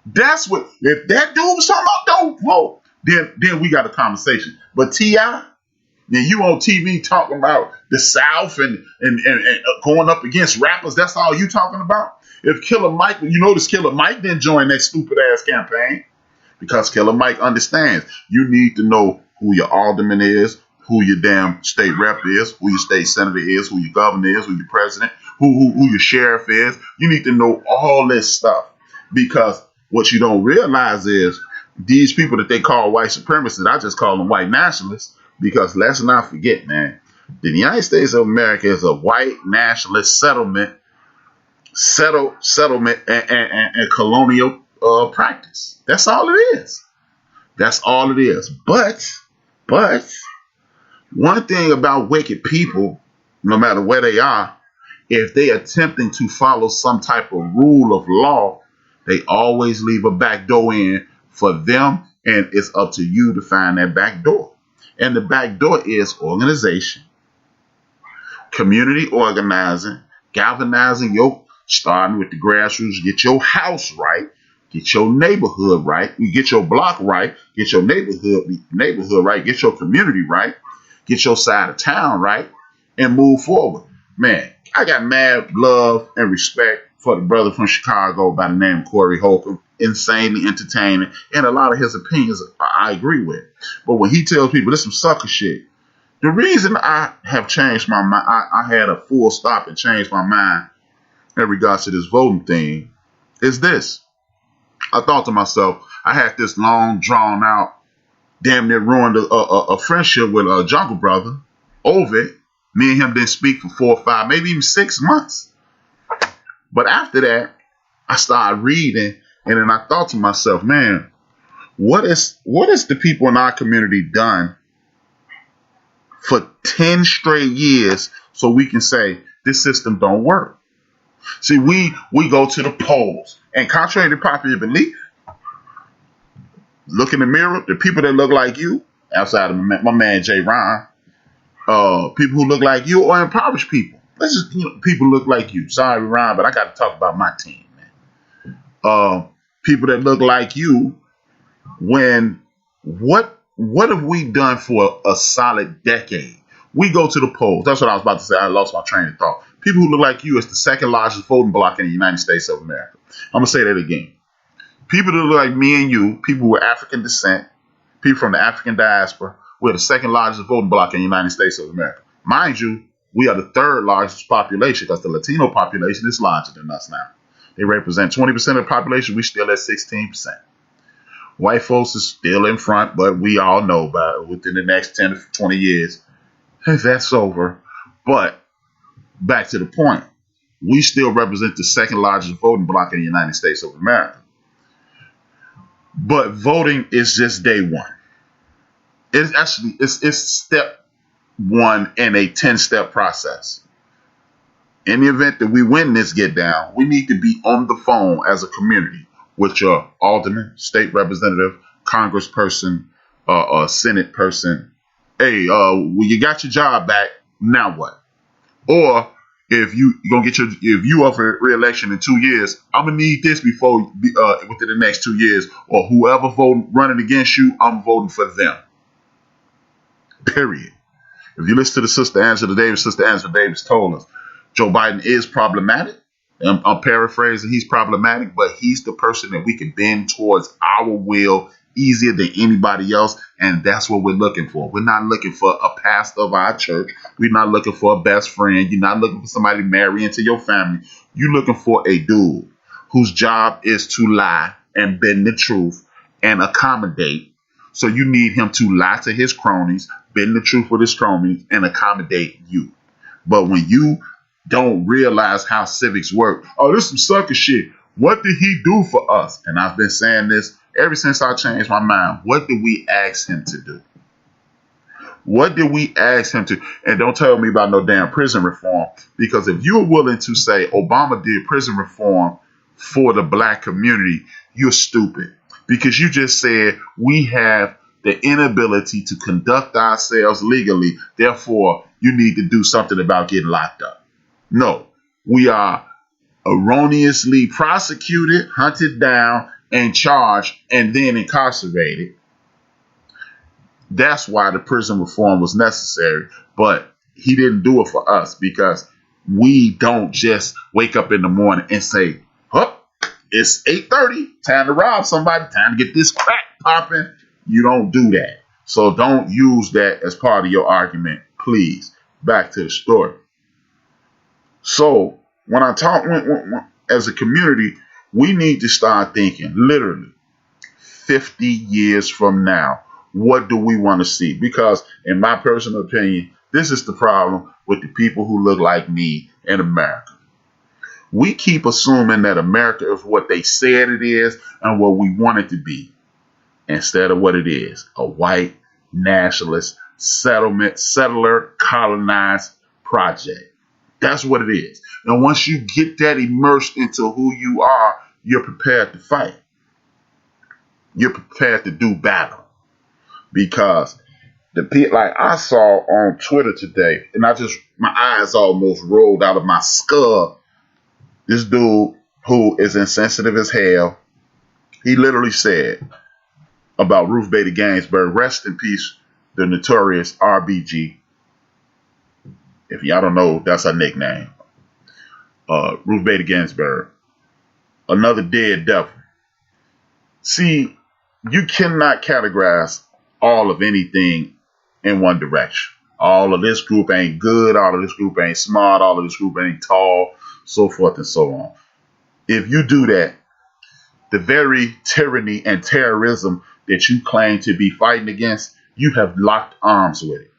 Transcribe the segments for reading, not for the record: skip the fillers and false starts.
That's what, if that dude was talking about don't vote, then we got a conversation. But T.I., then you on TV talking about the South and going up against rappers, that's all you talking about? If Killer Mike, you notice Killer Mike didn't join that stupid ass campaign because Killer Mike understands you need to know who your alderman is, who your damn state rep is, who your state senator is, who your governor is, who your president, who your sheriff is. You need to know all this stuff because what you don't realize is these people that they call white supremacists, I just call them white nationalists because let's not forget, man, the United States of America is a white nationalist settlement and colonial practice. That's all it is. That's all it is. But one thing about wicked people, no matter where they are, if they attempting to follow some type of rule of law, they always leave a back door in for them, and it's up to you to find that back door. And the back door is organization, community organizing, galvanizing starting with the grassroots, get your house right, get your neighborhood right, you get your block right, get your neighborhood right, get your community right, get your side of town right, and move forward. Man, I got mad love and respect for the brother from Chicago by the name of Corey Holcomb. Insanely entertaining, and a lot of his opinions I agree with. But when he tells people this is some sucker shit, the reason I have changed my mind, I had a full stop and changed my mind in regards to this voting thing, is this. I thought to myself, I had this long, drawn out, damn near ruined a friendship with a Jungle Brother over it. Me and him didn't speak for 4 or 5, maybe even 6 months. But after that, I started reading, and then I thought to myself, man, what is the people in our community done for 10 straight years so we can say this system don't work? See, we go to the polls, and contrary to popular belief, look in the mirror, the people that look like you, outside of my man Jay Ron, people who look like you or impoverished people. Let's just, people look like you. Sorry, Ron, but I got to talk about my team, man. People that look like you, when what have we done for a solid decade? We go to the polls. That's what I was about to say. I lost my train of thought. People who look like you is the second largest voting bloc in the United States of America. I'm going to say that again. People that look like me and you, people who are African descent, people from the African diaspora, we're the second largest voting bloc in the United States of America. Mind you, we are the third largest population because the Latino population is larger than us now. They represent 20% of the population. We still at 16%. White folks is still in front, but we all know within the next 10 to 20 years, that's over. But back to the point, we still represent the second largest voting bloc in the United States of America. But voting is just day one. It's step one in a 10-step process. In the event that we win this get down, we need to be on the phone as a community with your alderman, state representative, congressperson, senate person. Hey, well, you got your job back. Now what? Or if you up for re-election in 2 years, I'm gonna need this within the next 2 years. Or whoever running against you, I'm voting for them. Period. If you listen to the Sister Angela Davis told us Joe Biden is problematic. I'm paraphrasing. He's problematic, but he's the person that we can bend towards our will easier than anybody else. And that's what we're looking for. We're not looking for a pastor of our church. We're not looking for a best friend. You're not looking for somebody to marry into your family. You're looking for a dude whose job is to lie and bend the truth and accommodate. So you need him to lie to his cronies, bend the truth with his cronies, and accommodate you. But when you don't realize how civics work, oh, this is some sucker shit. What did he do for us? And I've been saying this ever since I changed my mind. What did we ask him to do? What did we ask him to? And don't tell me about no damn prison reform. Because if you're willing to say Obama did prison reform for the black community, you're stupid. Because you just said we have the inability to conduct ourselves legally. Therefore, you need to do something about getting locked up. No, we are erroneously prosecuted, hunted down, and charged and then incarcerated. That's why the prison reform was necessary. But he didn't do it for us because we don't just wake up in the morning and say, "Huh, it's 8:30, time to rob somebody, time to get this crack popping." You don't do that. So don't use that as part of your argument, please. Back to the story. So when I talk, as a community, we need to start thinking literally 50 years from now. What do we want to see? Because in my personal opinion, this is the problem with the people who look like me in America. We keep assuming that America is what they said it is and what we want it to be, instead of what it is: a white nationalist settler colonized project. That's what it is. And once you get that immersed into who you are, you're prepared to fight. You're prepared to do battle. Because like I saw on Twitter today, and my eyes almost rolled out of my skull. This dude who is insensitive as hell, he literally said about Ruth Bader Ginsburg, rest in peace, the notorious RBG. If y'all don't know, that's her nickname. Ruth Bader Ginsburg, another dead devil. See, you cannot categorize all of anything in one direction. All of this group ain't good. All of this group ain't smart. All of this group ain't tall, so forth and so on. If you do that, the very tyranny and terrorism that you claim to be fighting against, you have locked arms with it.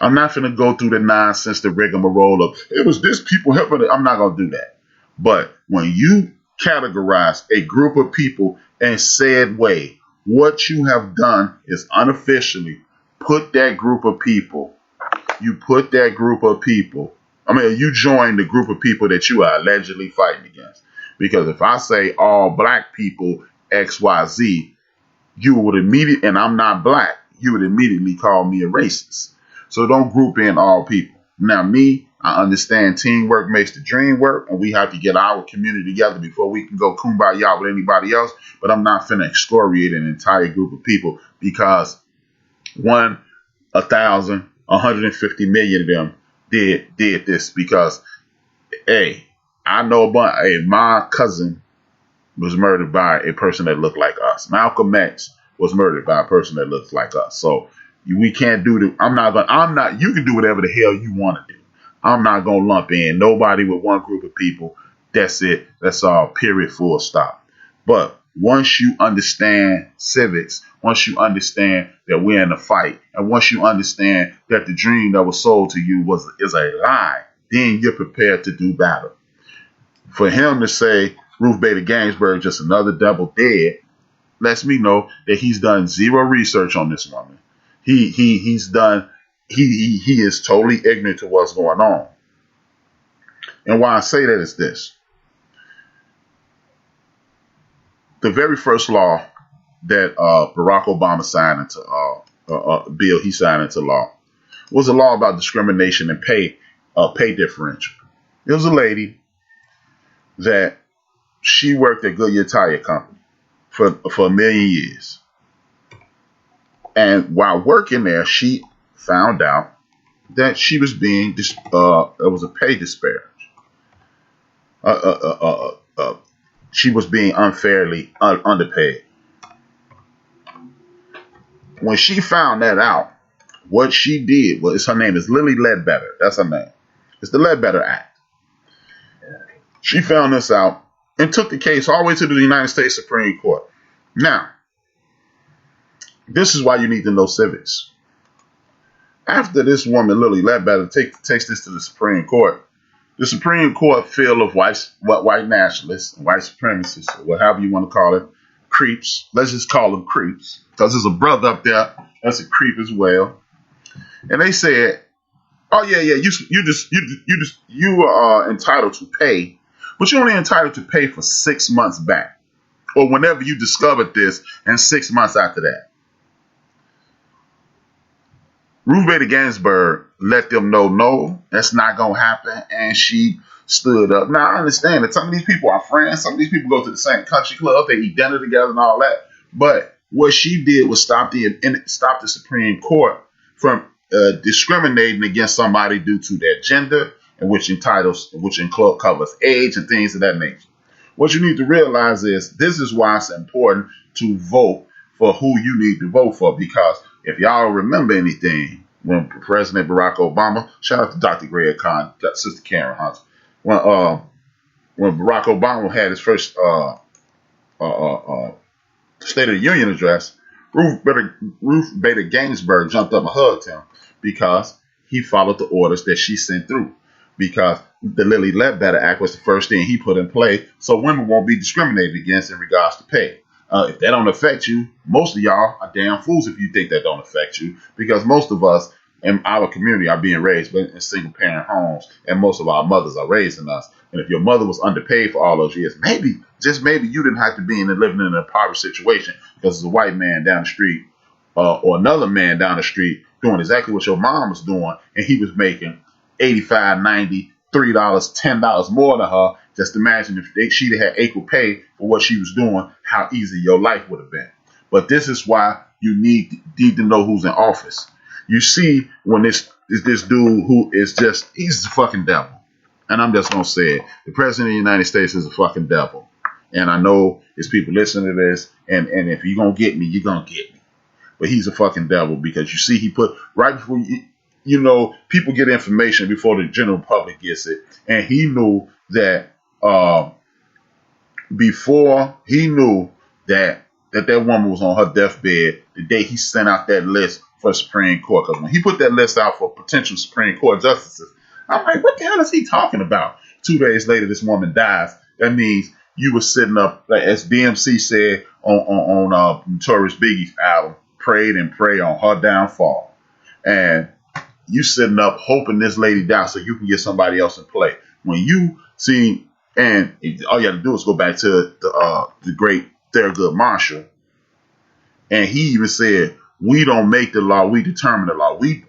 I'm not going to go through the nonsense, the rigmarole of it was this people helping it. I'm not going to do that. But when you categorize a group of people in said way, what you have done is unofficially put that group of people, you join the group of people that you are allegedly fighting against. Because if I say all black people XYZ, you would immediately, and I'm not black, you would immediately call me a racist. So don't group in all people. Now me, I understand teamwork makes the dream work, and we have to get our community together before we can go kumbaya with anybody else. But I'm not finna excoriate an entire group of people because 1,000, 150 million of them did this because, hey, I know my cousin was murdered by a person that looked like us. Malcolm X was murdered by a person that looks like us. So we can't do you can do whatever the hell you want to do. I'm not going to lump in nobody with one group of people. That's it. That's all, period, full stop. But once you understand civics, once you understand that we're in a fight, and once you understand that the dream that was sold to you is a lie, then you're prepared to do battle. For him to say Ruth Bader Ginsburg just another double dead lets me know that he's done zero research on this woman. He is totally ignorant to what's going on. And why I say that is this. The very first law that Barack Obama signed into bill he signed into law was a law about discrimination and pay differential. It was a lady that she worked at Goodyear Tire Company for a million years. And while working there, she found out that she was being it was a pay disparity. She was being unfairly underpaid. When she found that out, what she did was, her name is Lily Ledbetter. That's her name. It's the Ledbetter Act. She found this out and took the case all the way to the United States Supreme Court. Now, this is why you need to know civics. After this woman, Lily Ledbetter, takes this to the Supreme Court filled of white nationalists, white supremacists, or whatever you want to call it, creeps. Let's just call them creeps, because there's a brother up there that's a creep as well. And they said, "Oh yeah, you are entitled to pay, but you're only entitled to pay for 6 months back, or whenever you discovered this, and 6 months after that." Ruth Bader Ginsburg let them know, no, that's not going to happen. And she stood up. Now, I understand that some of these people are friends. Some of these people go to the same country club. They eat dinner together and all that. But what she did was stop the Supreme Court from discriminating against somebody due to their gender, and which covers age and things of that nature. What you need to realize is this is why it's important to vote for who you need to vote for, because if y'all remember anything, when President Barack Obama, shout out to Dr. Greg Khan, Sister Karen Hunt, when Barack Obama had his first State of the Union address, Ruth Bader Ginsburg jumped up and hugged him because he followed the orders that she sent through. Because the Lilly Ledbetter Act was the first thing he put in play, so women won't be discriminated against in regards to pay. If that don't affect you, most of y'all are damn fools if you think that don't affect you, because most of us in our community are being raised in single parent homes, and most of our mothers are raising us. And if your mother was underpaid for all those years, maybe, just maybe, you didn't have to be living in an impoverished situation because there's a white man down the street or another man down the street doing exactly what your mom was doing, and he was making $85, $90, $3, $10 more than her. Just imagine if she'd had equal pay for what she was doing, how easy your life would have been. But this is why you need to know who's in office. You see, when this dude who is just, he's a fucking devil. And I'm just going to say it. The president of the United States is a fucking devil. And I know there's people listening to this, and if you're going to get me, you're going to get me. But he's a fucking devil, because you see, he put, right before you know, people get information before the general public gets it. And he knew that before he knew that woman was on her deathbed the day he sent out that list for the Supreme Court. Because when he put that list out for potential Supreme Court justices, I'm like, what the hell is he talking about? 2 days later, this woman dies. That means you were sitting up, like as DMC said on Notorious Biggie's album, prayed and pray on her downfall. And you sitting up hoping this lady dies so you can get somebody else in play. When you see, and all you have to do is go back to the great Thurgood Marshall, and he even said, "We don't make the law; we determine the law. We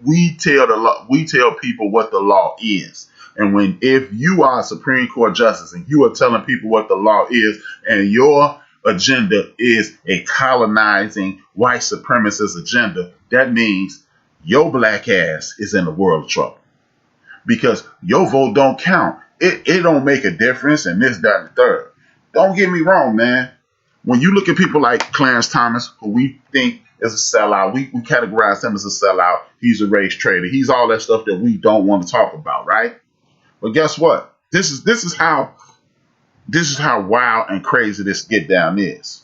tell people what the law is." And if you are a Supreme Court justice and you are telling people what the law is, and your agenda is a colonizing white supremacist agenda, that means your black ass is in a world of trouble, because your vote don't count. It don't make a difference, and this, that, and the third. Don't get me wrong, man. When you look at people like Clarence Thomas, who we think is a sellout, we categorize him as a sellout. He's a race trader. He's all that stuff that we don't want to talk about, right? But guess what? This is how wild and crazy this get down is.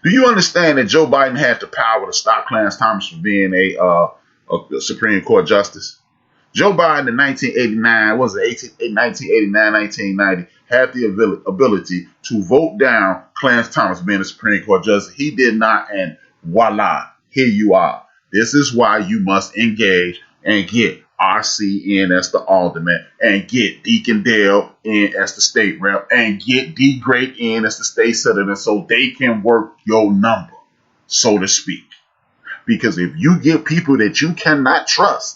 Do you understand that Joe Biden had the power to stop Clarence Thomas from being a Supreme Court justice? Joe Biden in 1989, 1990, had the ability to vote down Clarence Thomas being a Supreme Court justice. He did not, and voila, here you are. This is why you must engage and get RC in as the alderman, and get Deacon Dale in as the state rep, and get D. Great in as the state senator, so they can work your number, so to speak. Because if you get people that you cannot trust,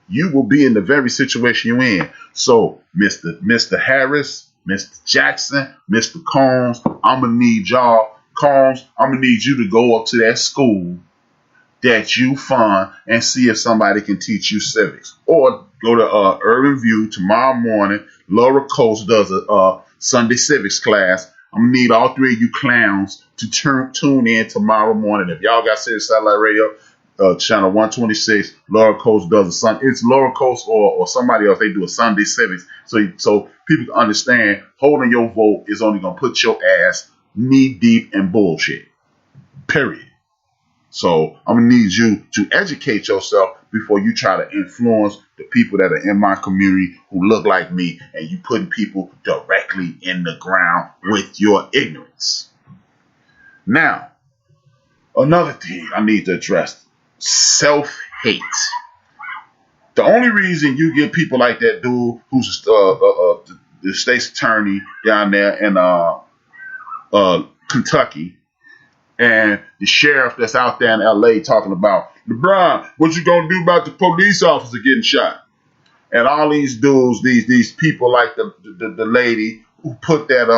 you will be in the very situation you're in. So, Mr. Harris, Mr. Jackson, Mr. Combs, I'm going to need y'all. Combs, I'm going to need you to go up to that school that you fund and see if somebody can teach you civics. Or go to Urban View tomorrow morning. Laura Coates does a Sunday civics class. I'm going to need all three of you clowns to tune in tomorrow morning. If y'all got Sirius Satellite Radio, channel 126, Laura Coates does a Sunday. It's Laura Coates or somebody else. They do a Sunday civics. So people can understand holding your vote is only going to put your ass knee deep in bullshit. Period. So I'm going to need you to educate yourself before you try to influence the people that are in my community who look like me, and you putting people directly in the ground with your ignorance. Now, another thing I need to address, self-hate. The only reason you get people like that dude who's the state's attorney down there in Kentucky, and the sheriff that's out there in LA talking about, LeBron, what you gonna do about the police officer getting shot? And all these dudes, these people like the lady who put that